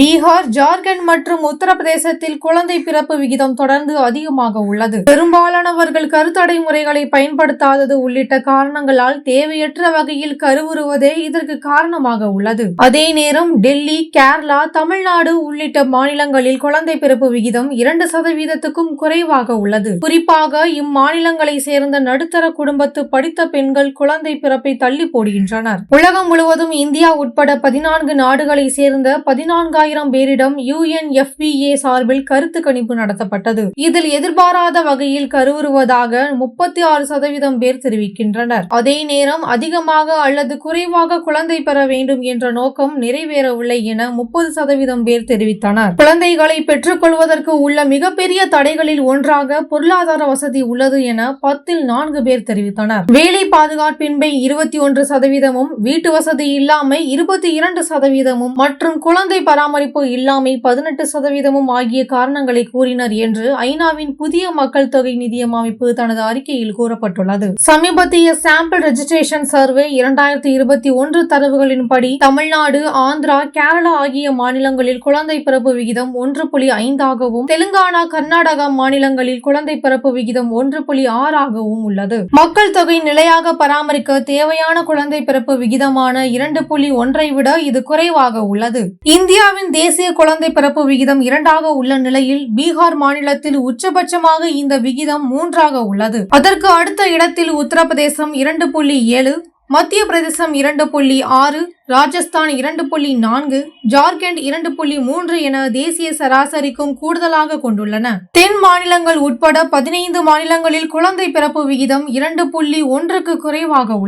பீகார், ஜார்க்கண்ட் மற்றும் உத்தரப்பிரதேசத்தில் குழந்தை பிறப்பு விகிதம் தொடர்ந்து அதிகமாக உள்ளது. பெரும்பாலானவர்கள் கருத்தடை முறைகளை பயன்படுத்தாதது உள்ளிட்ட காரணங்களால் தேவையற்ற வகையில் கருவுறுவதே இதற்கு காரணமாக உள்ளது. அதே நேரம் டெல்லி, கேரளா, தமிழ்நாடு உள்ளிட்ட மாநிலங்களில் குழந்தை பிறப்பு விகிதம் 2% குறைவாக உள்ளது. குறிப்பாக இம்மாநிலங்களை சேர்ந்த நடுத்தர குடும்பத்து படித்த பெண்கள் குழந்தை பிறப்பை தள்ளி போடுகின்றனர். உலகம் முழுவதும் இந்தியா உட்பட 14 நாடுகளை சேர்ந்த 14,000 பேரிடம் UNFPA சார்பில் கருத்து கணிப்பு நடத்தப்பட்டது. இதில் எதிர்பாராத வகையில் கருவுறுவதாக 36% பேர் தெரிவிக்கின்றனர். அதே நேரம் அதிகமாக அல்லது குறைவாக குழந்தை பெற வேண்டும் என்ற நோக்கம் நிறைவேறவில்லை என 30% பேர் தெரிவித்தனர். குழந்தைகளை பெற்றுக் கொள்வதற்கு உள்ள மிகப்பெரிய தடைகளில் ஒன்றாக பொருளாதார வசதி உள்ளது என 10 4 பேர் தெரிவித்தனர். வேலை பாதுகாப்பின்மை 21%, வீட்டு வசதி இல்லாமை 22% மற்றும் குழந்தை பராமரிப்பு இல்லாமை 18% ஆகிய காரணங்களை கூறினர் என்று ஐநாவின் புதிய மக்கள் தொகை நிதியம் அமைப்பு தனது அறிக்கையில் கூறப்பட்டுள்ளது. சமீபத்திய சாம்பிள் ரெஜிஸ்ட்ரேஷன் சர்வே 2021 தரவுகளின்படி தமிழ்நாடு, ஆந்திரா, கேரளா ஆகிய மாநிலங்களில் குழந்தை பிறப்பு விகிதம் 1.5ஆகவும், தெலுங்கானா, கர்நாடகா மாநிலங்களில் குழந்தை பிறப்பு விகிதம் 1.6ஆகவும் உள்ளது. மக்கள் தொகை நிலையாக பராமரிக்க தேவையான குழந்தை பிறப்பு விகிதமான 2.1ஐ விட இது குறைவாக உள்ளது. இந்தியாவின் தேசிய குழந்தை பிறப்பு விகிதம் 2ஆக உள்ள நிலையில் பீகார் மாநிலத்தில் உச்சபட்சமாக இந்த விகிதம் 3ஆக உள்ளது. அதற்கு அடுத்த இடத்தில் உத்தரப்பிரதேசம் 2.7, மத்திய பிரதேசம் 2.6, ராஜஸ்தான் 2.4, ஜார்க்கண்ட் 2.3 என தேசிய சராசரிக்கும் கூடுதலாக கொண்டுள்ளன. தென் மாநிலங்கள் உட்பட 15 மாநிலங்களில் குழந்தை பிறப்பு விகிதம் 2.1க்கு குறைவாக உள்ளது.